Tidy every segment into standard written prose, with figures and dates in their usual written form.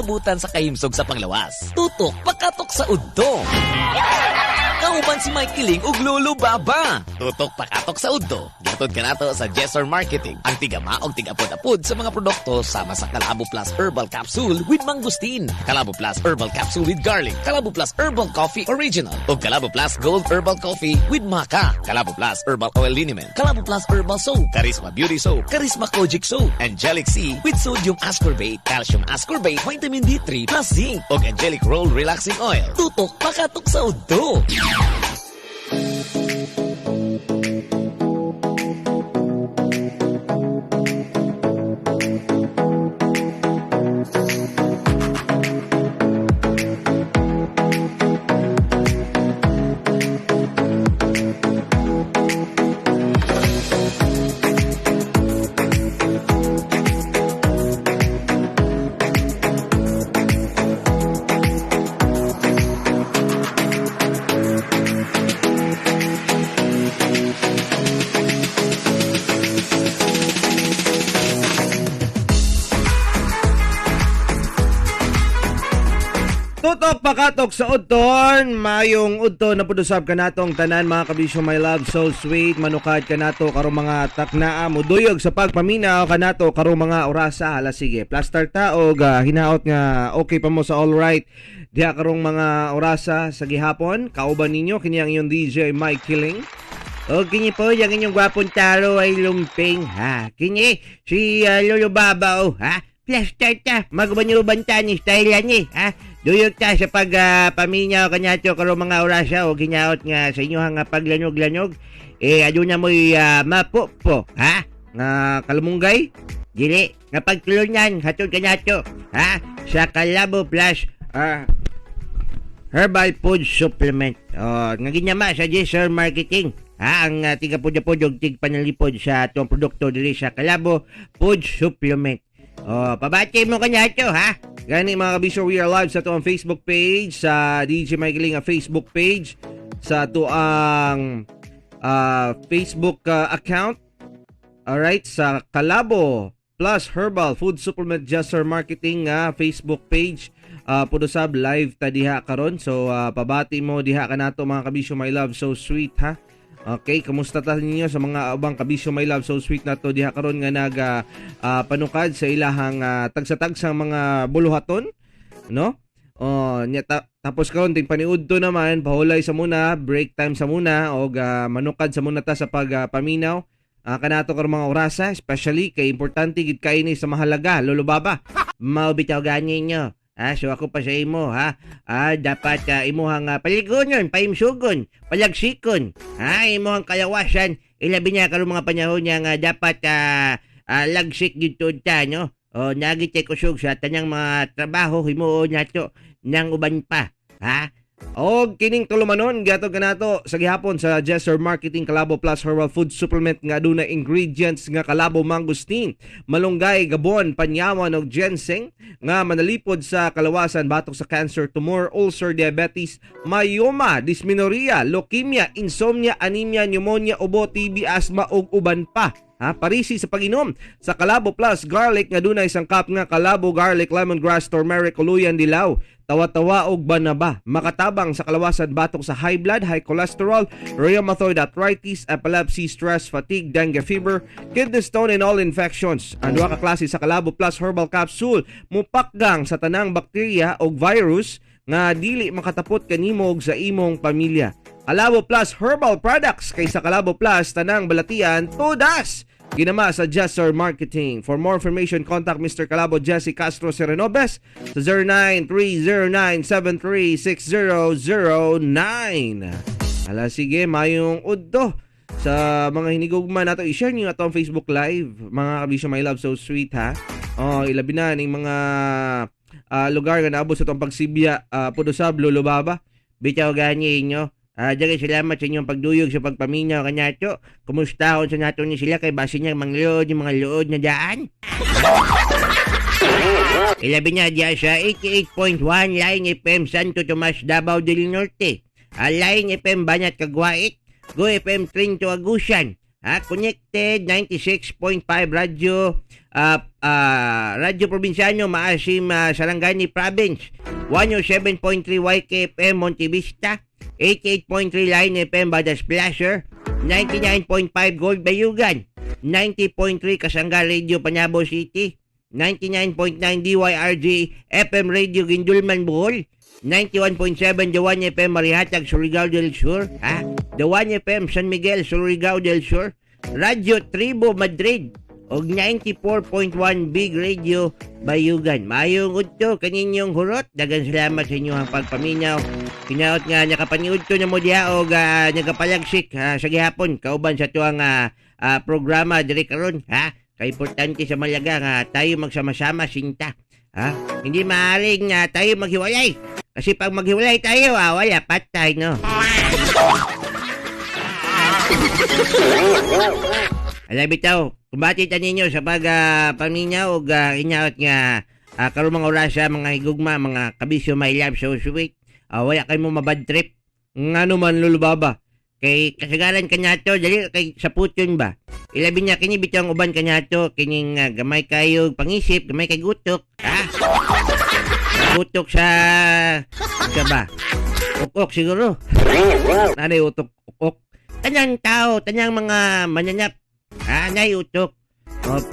kalibutan sa kahimsog sa panglawas. Tutok, pakatok sa udto. Kauban si Mike Kiling ug Lolo Baba. Tutok pakatok sa udto. Gatod ka nato sa Jesser Marketing. Ang tigama og tigapod-apod sa mga produkto sama sa Calabo Plus Herbal Capsule with Mangustin, Calabo Plus Herbal Capsule with Garlic, Calabo Plus Herbal Coffee Original, ug Calabo Plus Gold Herbal Coffee with Maca, Calabo Plus Herbal Oil Liniment, Calabo Plus Herbal Soap, Charisma Beauty Soap, Charisma Kojic Soap, Angelic C with sodium ascorbate, calcium ascorbate, vitamin D3 plus zinc, ug Angelic Roll Relaxing Oil. Tutok pakatok sa udto. Tutok pakatok sa udton, mayong udto na pudusab kanatong tanan mga kabisyo, my love, so sweet, manukad kanato karong mga taknaa muduyog sa pagpaminaw kanato karong mga orasa. Hala sige, plaster ta og hinaot nga okay pa mo sa all right. Diha karong mga orasa sa gihapon, kauban ninyo kini ang iyong DJ Mike Kiling. O kini po, yung inyong gwapong taro ay lumping, ha? Kini, si Lolo Baba, ha? Plaster ta, magbanyo-ban ta ni style yan, ha? Duyog ta sa paminyaw kanyato karong mga orasa o ginaot nga sa inyo nga paglanyog-lanyog. Aduna mo'y mapupo, ha? Nga kalmunggay, dili, nga pagtulunyan, hatod kanyato, ha? Sa Calabo Plus, Herbal Food Supplement. Nga ginyama sa Jesser Marketing. Ang tiga-pudya-pudyog tig-panalipod sa itong produkto dili sa Calabo Food Supplement. Pabati mo kanyato, ha? Gani mga kabisyo, we are live sa itong Facebook page, sa DJ Mike Kiling Facebook page, sa itong Facebook account. Alright, sa Calabo Plus Herbal Food Supplement Jesser Marketing Facebook page. Pudosab live ta diha karon. So pabati mo diha kanato mga kabisyo, my love, so sweet, ha? Okay, kamusta ta ninyo sa mga ubang kabisyo, my love, so sweet na to diha karon nga nag panukad sa ilahang tagsa-tagsang mga buluhaton, no? Tapos karon ting paniudto naman, pahulay sa muna, break time sa muna og manukad sa muna ta sa pagpaminaw kanato karong mga orasa, especially kay importante gid kay ni sa mahalaga, Lolo Baba. Mao bitaw gani nyo. So ako pa sa imo, ha? Dapat imuhang paligonon, paimsugon, palagsikon, imuhang kalawasan, ilabi niya karong mga panahon niya nga dapat lagsik dito ta, no? Nagitay kusog sa tanyang mga trabaho, himuon nato nang uban pa, ha? O kining tulumanon gatog kanato sa gihapon sa Jesser Marketing Calabo Plus Herbal Food Supplement nga aduna ingredients nga Calabo mangustin, malunggay, gabon, panyawan ug ginseng nga manalipod sa kalawasan batok sa cancer, tumor, ulcer, diabetes, myoma, dysmenorrhea, leukemia, insomnia, anemia, pneumonia, ubo, TB, asthma ug uban pa. Parisi sa pag-inom sa Calabo Plus Garlic nga dunay sangkap nga Calabo Garlic, Lemongrass, Turmeric, Kuluyan, Dilaw, tawa-tawa og banaba, makatabang sa kalawasan batok sa high blood, high cholesterol, rheumatoid arthritis, epilepsy, stress, fatigue, dengue fever, kidney stone and all infections. Ang duha ka klase sa Calabo Plus Herbal Capsule mupakgang sa tanang bakterya og virus nga dili makatapot kanimo og sa imong pamilya. Calabo Plus Herbal Products kay sa Calabo Plus tanang balatian todas ginama sa Jesser Marketing. For more information, contact Mr. Calabo Jesse Castro Serenobes sa 0930973609. Hala sige, mayong udto sa mga hinigugman nato. I-share niyo atong Facebook Live, mga kabisyo, my love, so sweet, ha? Ilabi na ning mga lugar nga naabot sa itong pagsibya, pudosab, Lolo Baba. Bitaw gani inyo. Dagay salamat sa inyong pagduyog sa pagpaminaw kanyato. Kumusta sa nato ni sila kay base niya manglood yung mga lood na daan. Ilabi niya diya sa 88.1 Line FM Santo Tomas, Davao del Norte. Line FM Banat Caguait, Go FM Trinto Agusan. Connected 96.5 Radio Radyo Provinciano Maasim Sarangani Province, 107.3 YKFM Monte Vista, 88.3 Line FM Badas Placer, 99.5 Gold Bayugan, 90.3 Kasangga Radio Panabo City, 99.9 DYRG FM Radio Gindulman Bohol, 91.7 The 1 FM Marihatag Surigao del Sur, The 1 FM San Miguel Surigao del Sur, Radio Tribo Madrid, og 94.1 Big Radio Bayugan. Maayong udto kaninyong hurot. Dagan salamat sa inyong pagpaminaw. Kinaot nga nakapaniud ko na mo diha og nagapalagsik sa gihapon kauban sa tuang programa diri karon, Kay importante sa Malaga nga tayo magsama-sama sinta. Hindi maaring tayo maghiwalay. Kasi pag maghiwalay tayo, wala patay, no? Alam bitaw, kumbati ta ninyo sa paminaw o inyaot nga karong mga oras sa mga higugma, mga kabisyo, my love, so sweet. Wala kayo mo mabad trip. Nga naman lulubaba. Kay kasagaran kanyato, dali kay sa puton ba? Ilabi niya kini bitang uban kanyato, kining gamay kayo pangisip, gamay kay gutok. Gutok sa ba? Ukok siguro. Nanay utok ukok. Tanyang tao, tanyang mga manyanap. Nay utok.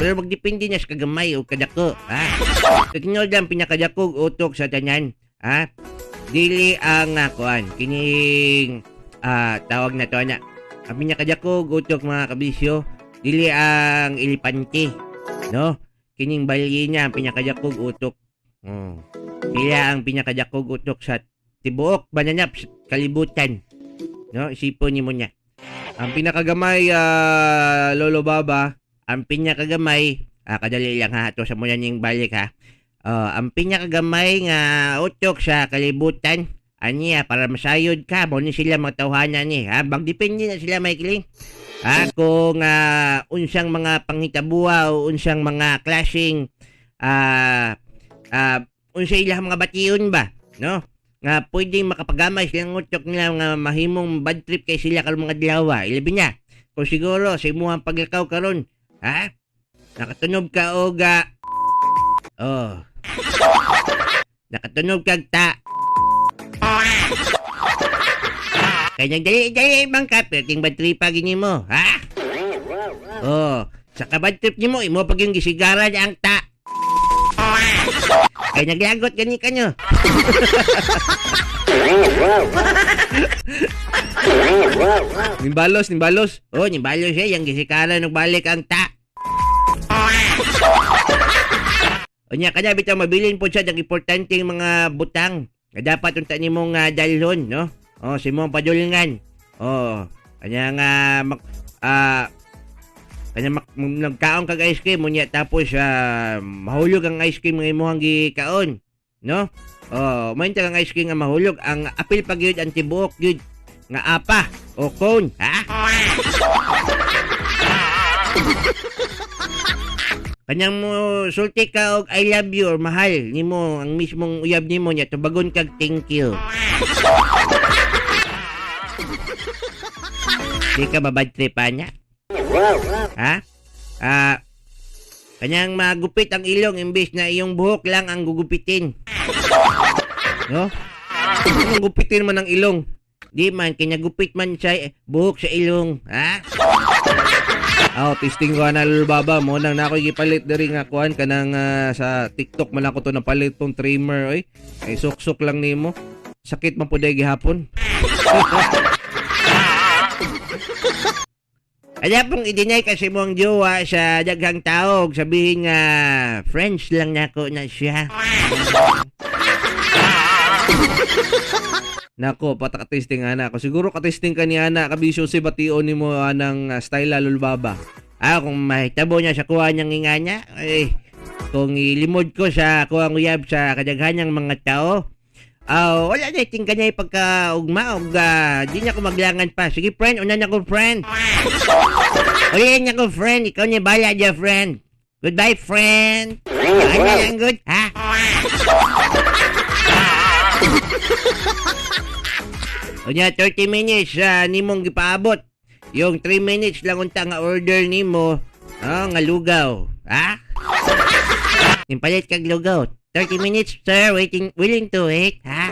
Pero magdepende niya sa kagamay o kadako. Kaginod ang pinakadakog utok sa tanyan. Dili ang kuan. Kining tawag na to na. Ang pinakadakog utok mga kabisyo. Dili ang ilipante. No? Kining balyi niya ang pinakadakog utok. Sila ang pinakadakog utok sa tibuok, bananap, kalibutan. No? Isipon ni mo niya. Ang pinakagamay, Lolo Baba, ang pinakagamay, kadali lang ito sa muna niyong balik ang pinakagamay nga utok sa kalibutan, aniya, para masayod ka, mo ni sila matawhanan ni, magdepende na sila may kiling. Kung unsang mga panghitabuha o unsang mga klaseng, unsang ilang mga batiyon ba, no? Nga pwedeng makapagamay silang utok nila nga mahimong bad trip kay sila karong mga dilawa. Ilabi niya. Kung siguro sa imuhang paglakaw karon, nakatunog ka og nakatunog kag ta. Kaya dali bang ka perting bad trip pa gini mo, sa kabad trip ni mo, imo pag yung gisigara niya ang ta. Kaya naglagot gani kanyo. Nimbalos. Nimbalos yung gisikara nagbalik ang ta. Nya kanya bitaw mabilin po siya ng importanteng mga butang. Dapat unta nimong dalhon, no? Si mong padulngan. Kanya nga kanya nagkaon kag ice cream unya tapos mahulog ang ice cream nga imong gikaon, no? Main ang ice cream nga mahulog, ang apil pag yun ang tibuok yun nga apa o cone, Kanyang mo sulti ka og I love you or mahal nimo ang mismong uyab nimo nya tubagon kag thank you. Di ka babad tripan niya? Kanyang magupit ang ilong imbes na iyong buhok lang ang gugupitin. No? Anong gupitin man ang ilong? Di man, kinagupit man siya buhok sa ilong. Testing ko na Lulubaba mo nang na ako ipalit diri nga kuan kanang sa TikTok man ako to napalit tong trimmer ay suksok lang nimo. Sakit man pud gihapon. Kaya pong i-deny kasi mo ang jowa sa daghang tao, sabihin nga, friends lang nako na siya. Nako, pataka-testing ana ako. Siguro ka-testing ka ni ana, kabisyo si bation ni mo anang style Lulubaba. Kung mahitabo niya sa kuha niyang inga niya, kung ilimod ko sa kuha nguyab sa kadaghan niyang mga tao, wala na iting kanya pagka-ugma di niya ko maglangan pa. Sige friend, una niya ko friend. Ulitin niya ko friend, ikaw niya bala niya friend. Goodbye friend. Ano lang good, Unya 30 minutes nimong gipaabot. Yung 3 minutes lang unta nga order nimo, nga lugaw. Impalit kag lugaw. 30 minutes, sir. Willing to wait, ha?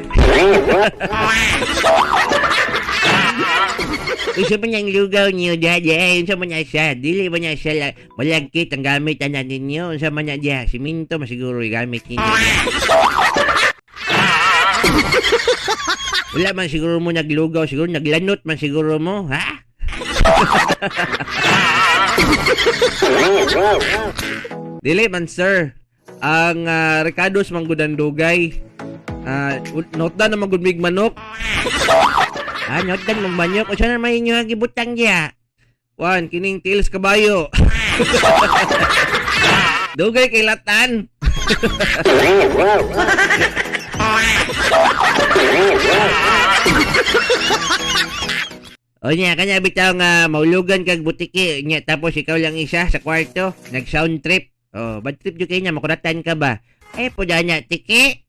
Isa pa niyang lugaw niyo, Dada. Isa man niya siya. Dili ba niya siya malagkit ang gamit na ninyo? Isa man niya diya. Siminto masiguro yung gamit ninyo. Wala man siguro mo naglugaw. Siguro naglanot man siguro mo, ha? Dili man, sir. Ang Ricardo's manggudan dugay. Notda na magudmig manok. Notan mong banyok. O saan naman inyo gibutang diya? Juan, kining tiils kabayo. Dugay kay latan. O niya, kanya bitaw nga maulugan kag butiki niya, tapos ikaw lang isa sa kwarto, nag-sound trip. Oh, bad trip yung kanya, makuratan ka ba? Ay, po dyan niya, tiki.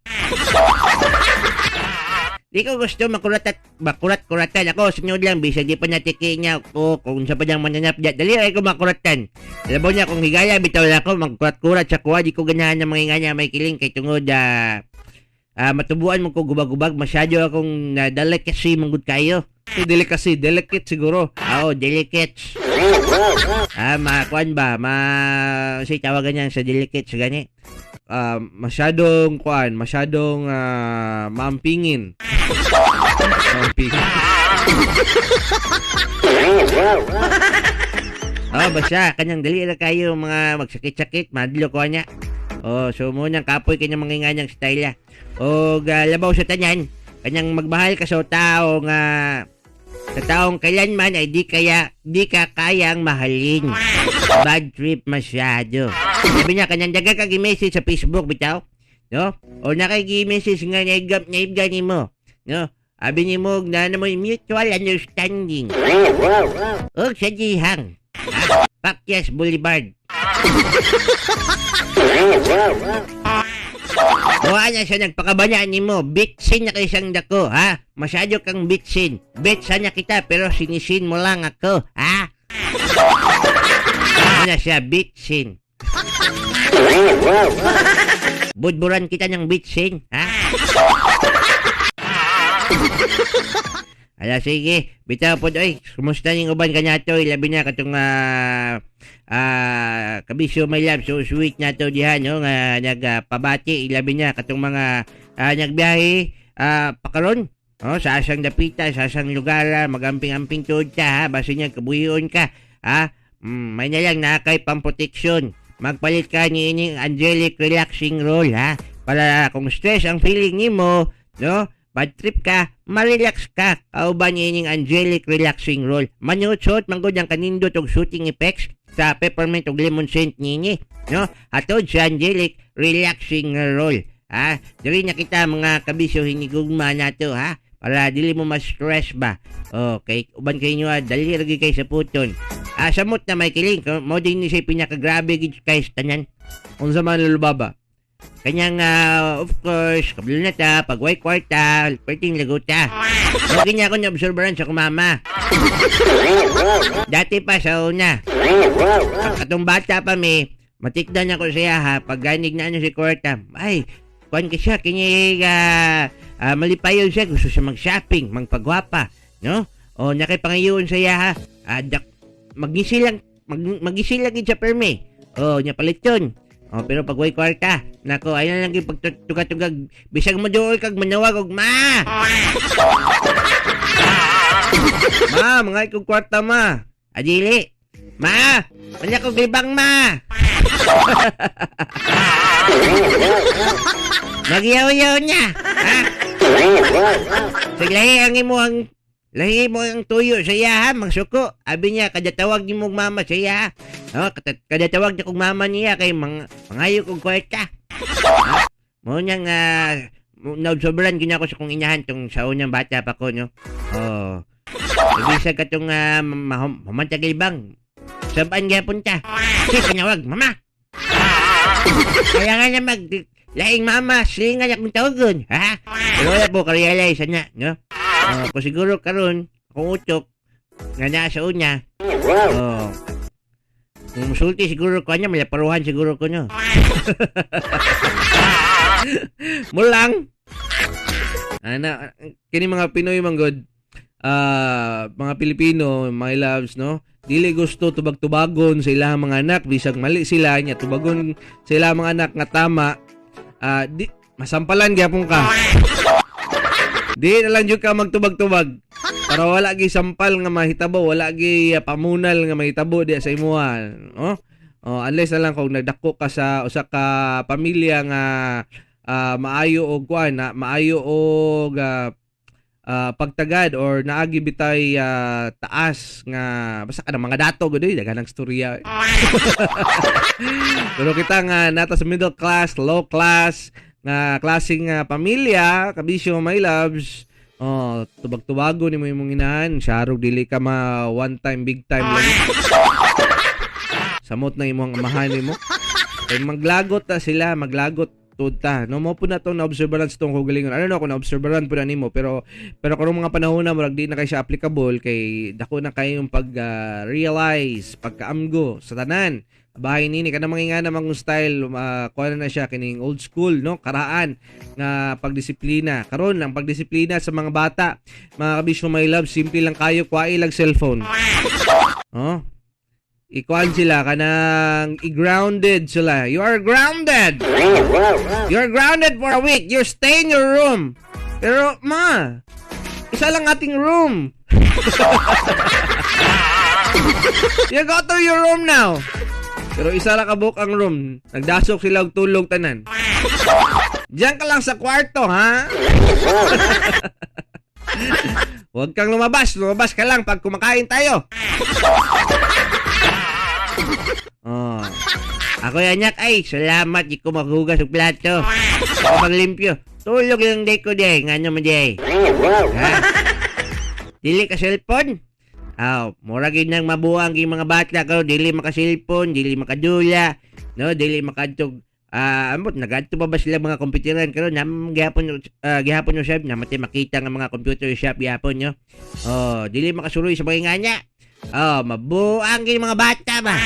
Di ko gusto makurat-kuratan. Ako, sunod lang, bisag di pa na tiki niya. O, kung sa pa diyang mananap dyan, dali ay ko makuratan. Alam mo niya, kung higaya, bitaw lang ako, magkurat-kurat sa kuha, di ko ganahan ng mga nga may kiling kay tungod, matubuan mo ko gubag-gubag, masyado akong delicacy manggod kayo. Delicacy, delicate siguro. Oo, delicates. Makuan ba? Say tawagan yan sa delicates, gani? Masyadong mampingin. Mampingin. Basta, kanyang dali lang kayo mga magsakit-sakit, madlo ko niya. So munang kapoy kanyang mga nganyang style. Labaw sa tanyan, kanyang magmahal ka sa taong kailanman ay di ka kayang mahalin. Bad trip masyado. Sabi niya, kanyang daga kag i-message sa Facebook, bitaw. No? O nakag-i-message nga naibgani mo. No? Sabi ni mo, na naman mutual understanding. O sa Jihang. Pakyas Boulevard. Buwan na siya nagpakabanya ni mo. Bitsin na kayo siyang dako, ha? Masyado kang bitsin. Bitsa na kita, pero sinisin mo lang ako, ha? Ano na siya, bitsin. Budburan kita ng bitsin, ha? Ala, sige. Bitaw po, oy. Kumusta yung uban ka na to? Ilabi na katong kabisyo may love. So sweet na to dihan, no? Nagpabati. Ilabi na katong mga nagbiyahe pakaron. Sa asang dapita, sa asang lugar, magamping-amping tuod ka, ha? Basta niya, kabuhiyon ka, ha? May na lang na kay pamproteksyon. Magpalit ka ni ining angelic relaxing roll, ha? Para kung stress ang feeling ni mo, no? Bad trip ka, ma-relax ka. Kauban niya ining angelic relaxing roll. Manyot-sot, manggod ang kanindot og shooting effects sa peppermint og lemon scent nini, no? Atod sa angelic relaxing roll, ha? Diri na kita mga kabisyo hinigugma nato, ha? Para dili mo ma-stress ba. Okay, uban kayo nyo, dali lagi kayo sa puton. Samot na may kiling, mo din ni siya pinakagrabe gid kay tanan. Unsa man lulubaba? Kanyang, of course, kablo na ta, pag-white kwarta, perting laguta. Lagi niya ako na-observeran sa kumama. Dati pa sa una. Katong bata pa matikdan ako siya, ha, pag ganig na si kwarta. Ay, kuhan ka siya, malipayon siya, gusto siya mag-shopping, magpagwapa, no? O, nakipangayon siya, ha, magisilang sa perme. O, niya palit yun. Pero pag way kwarta, nako, ayun lang yung pagtugag, bisag mo doon kag manawag og ma! Ma, mga ikong kwarta, ma. Adili! Ma! Manya kong libang, ma! Magyaw-yaw niya! Ha? Lahi mo ang tuyo sa iya, ha? Magsuko. Abi niya, kadatawag ni mong mama sa iya, ha? Kadatawag niya kong mama niya kay mangayo kong kwarta. Ha? Mo niyang, naubsobran gina ko sa kong inahan tong sa unang bata pa ko, no? Ibisa ka tong mamantagilbang. Sabaan nga punta? Si kanawag, mama! Kaya nga na laing mama, silingan akong tawagon, ha? Pero wala po, karealize na, no? Kung siguro karon kung utok nga nasa unya, Kung musulti siguro ko niya, malaparuhan siguro ko nyo. Mulang. Ana, kini mga Pinoy manggod, mga Pilipino, my loves, no? Dili gusto tubag-tubagon sa ilang mga anak, bisag mali sila nya tubagon sa ilang mga anak nga tama. Di masampalan gyapon ka. Di na lang jud ka magtubag-tubag. Para wala gi sampal nga mahitabo, wala gi pamunal nga mahitabo di sa imuha, no? Unless na lang kung nagdako ka sa usa ka pamilya nga maayo og kuan na maayo og pagtagad or naagi bitay taas nga basta ka mga dato gud daganang storya. Pero kita nga nata sa middle class, low class nga klaseng pamilya, kabisyo my loves. Tubag-tubago ni mo imong inahan, syarog dili ka ma one time big time lang. Samot na imong amahan nimo. Kay maglagot ta sila, maglagot tuta. No mo po na to na observerance tong kagalingon. Ano na ako na observeran po na nimo pero karong mga panahon na murag di na kay siya applicable kay dako na kayong pag realize pagkaamgo sa tanan. Bahay nini kana mangingana mang style kuha na siya kining old school no karaan nga pagdisiplina. Karon ang pagdisiplina sa mga bata, mga kabisyo my love, simple lang kayo kuha ilang cellphone. Ikuan sila kanang i-grounded sila. You are grounded. You're grounded for a week. You stay in your room. Pero ma, isa lang ating room. You go to your room now. Pero isa lang kabuk ang room. Nagdasok sila og tulog tanan. Diyan ka lang sa kwarto, ha? Huwag kang lumabas. Lumabas ka lang pag kumakain tayo. Ako yanyak ay salamat di ko maghugas og plato. Ako maglimpyo. Tulog lang day ko day. Ngano mo day? Ha? Dili ka cellphone? Mura gid nang mabuang yung mga bata karon dili maka-cellphone, dili makadula, no, dili makadtog amot nagadto pa ba sila mga computeran karon nam gihapon gihapon yung shop na mati makita nga mga computer shop gihapon nyo. Dili makasuroy sa mga inganya. Mabuang yung mga bata ba.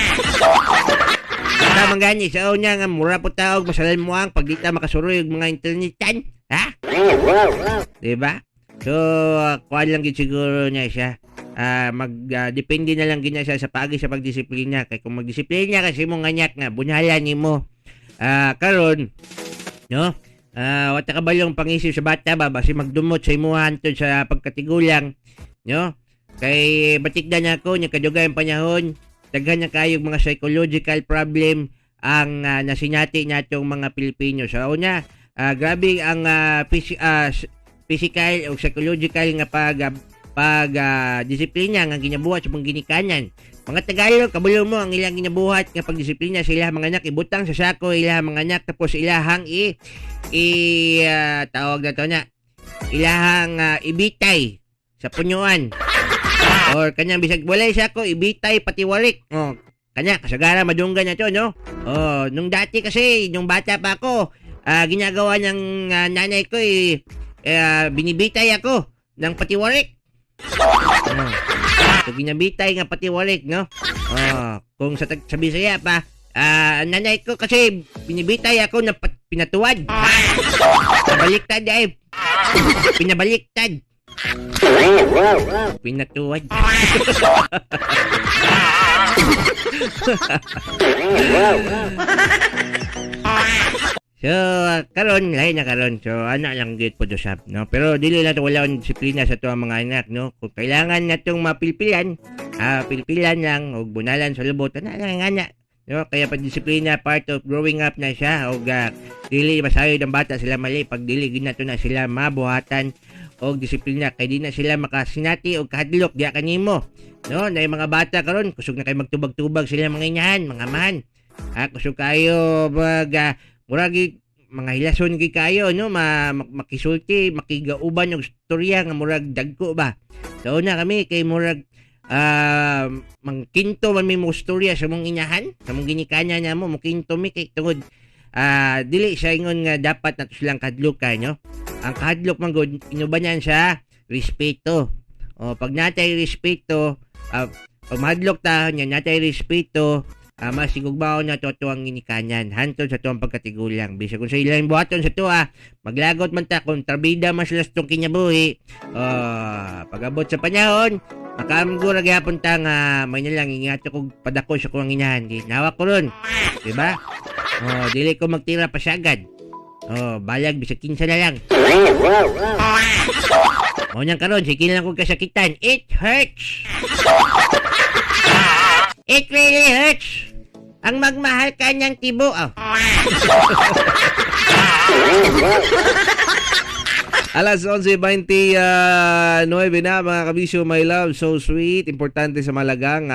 Tamang gani sa unya nga mura po taog masalan mo ang pagdita makasuroy og mga internetan, ha? Diba? So, kuan lang gid siguro niya siya. Depende na lang gina siya sa pagi sa pagdisiplina. Kay kung magdisiplina kasi mong ganyak nga, bunhalan nimo. Karon, no? Wata ka ba yung pangisip sa bata ba? Basi magdumot sa imuhan to sa pagkatigulang, no? Kay batikdan niya ako, niya kadugay ang panahon. Daghan niya kayong mga psychological problem ang nasinati natong mga Pilipino. So, una, grabe ang physical o psychological nga disiplina nga ginabuhat sa mga ginikanan. Mga Tagalog, kabulo mo ang ilang ginabuhat nga pagdisiplina sa ilang mga anak, ibutang sa sako ilang mga anak tapos ilahang tawag na to na ilahang ibitay sa punyuan. Or kanyang bisag walay sako ibitay pati warik. Kanya kasagara madunggan na to, no? Nung dati kasi, nung bata pa ako, ginagawa ng nanay ko binibitay ako ng patiwarik. So, ginabitay nga patiwarik, no? Kung sa Bisaya pa, nanay ko kasi binibitay ako ng pinatuwad. Pinabaliktad ay. Pinabaliktad. Pinatuwad. So, karon lain na karon. So, anak lang gid po dosap, no? Pero dili na to wala ang disiplina sa tuwa mga anak, no? Kung kailangan natong mapilpilan, pilpilan lang og bunalan sa lubot na lang anak, no? Kaya pag disiplina part of growing up na siya og dili masayod ang bata sila mali pag dili gid nato na sila mabuhatan og disiplina kay di na sila makasinati og kahadlok diya kanimo, no? Na mga bata karon kusog na kay magtubag-tubag sila mga inyahan, mga amahan. Kusog kayo murag mga hilason kay kayo, no? Makisulti, makigauban og storya nga murag dagko ba. So na kami kay murag mangkinto man mi mo storya sa mong inyahan, sa mong ginikanya nya mo mukinto mi kay tungod dili siya ingon nga dapat nato silang kadlukan, no? Ang kahadlok man gud inubanyan sa respeto. Pag natay respeto, pag mahadlok ta nya natay respeto, masigugbaon na to ang inikanyan. Hantod sa to ang pagkatigulang. Bisa kung sa ilang buhaton sa to maglagot man ta kung trabida mas lastong kinyabuhi. Pag-abot sa panahon, makamgura gyapon ta nga may nalang ingat ko padako sa kuwang inahan. Di nawa ko ron. Diba? Dili ko magtira pa sagad. Balag bisa kinsa na lang. Nang karon, sige lang kong kasakitan. It hurts. It really hurts. Ang magmahal ka niyang tibo. Alas 11:29 na mga kabisyo, my love, so sweet. Importante sa malagang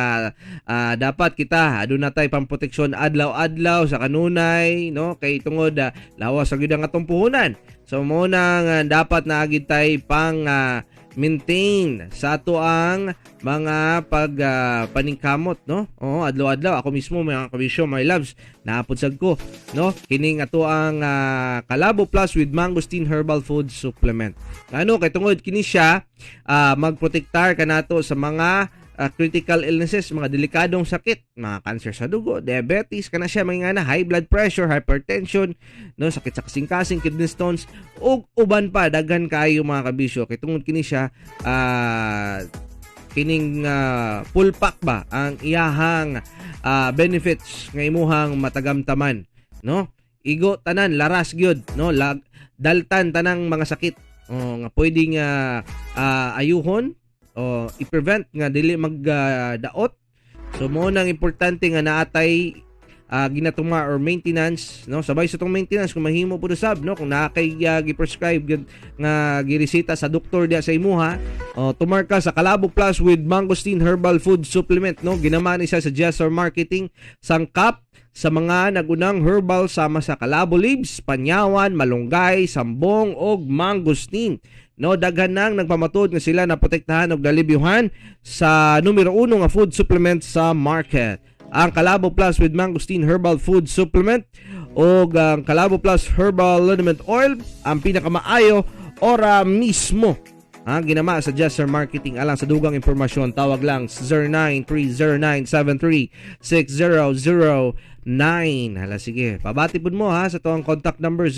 dapat kita aduna tay pamproteksyon adlaw-adlaw sa kanunay, no? Kay tungod lawas sa gyud ang atong puhunan. So mo nang dapat na agid tay pang maintain sa ato ang mga paningkamot, no? Adlaw-adlaw ako mismo mga kabisyo, my loves, naapudsag ko, no? Kining ato ang Calabo Plus with Mangosteen Herbal Food Supplement. Ano kay tungod kini siya magprotektar kanato sa mga critical illnesses, mga delikadong sakit, mga cancer sa dugo, diabetes, kana siya mga high blood pressure, hypertension, no, sakit sa kasing-kasing, kidney stones, ug uban pa daghan kayo mga kabisyo. Kay tungod kini siya kining full pack ba ang iyahang benefits nga imuhang matagamtaman, no? Igo tanan laras gyud, no? Daltan tanang mga sakit nga pwedeng ayuhon o i-prevent nga dili magdaot. So mo nang importante nga naatay ginatuma or maintenance, no? Sabay sa tong maintenance kung mahimo pud usab, no? Kung naa kay gi-prescribe nga gireseta sa doktor dia sa imuha, tumarka sa Calabo Plus with Mangosteen Herbal Food Supplement, no? Ginaman isa sa Jesser Marketing, sangkap sa mga nagunang herbal sama sa Calabo leaves, panyawan, malunggay, sambong og mangosteen. No, daghan nang nagpamatod nga sila na protektahan og dalibyuhan sa numero 1 nga food supplement sa market. Ang Calabo Plus with Mangosteen Herbal Food Supplement o ang Calabo Plus Herbal Liniment Oil ang pinakamaayo ora mismo. Ginama sa Jesser Marketing. Alang sa dugang impormasyon, tawag lang 0930-973-6009. Hala, sige. Pabati po mo sa to ang contact number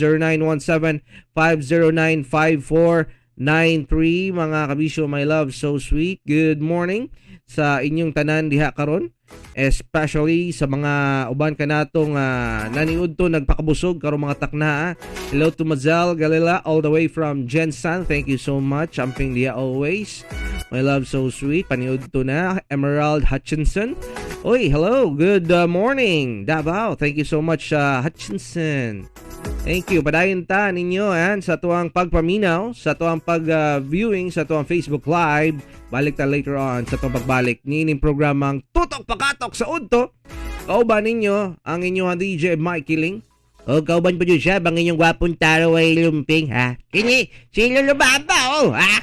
0917-509-5493. Mga kabisyo, my love, so sweet. Good morning sa inyong tanan diha karon, especially sa mga uban kanatong naniud to nagpakabusog karong mga takna. Hello to Mazel Galila all the way from Jensan. Thank you so much. Amping diha always. My love, so sweet. Paniud to na Emerald Hutchinson. Oy, hello. Good morning, Davao. Thank you so much, Hutchinson. Thank you. Padayon ta ninyo sa tuang pagpaminaw, sa tuang pag-viewing, sa tuang Facebook Live. Balik ta later on sa tuang pagbalik nining programang Tutok Pakatok sa Udto. Kauban ninyo ang inyong DJ Mike Kiling. O kauban po dyan siya, bang inyong gwapong taro ay lumping, ha? Kini, si Lolo Baba, ha?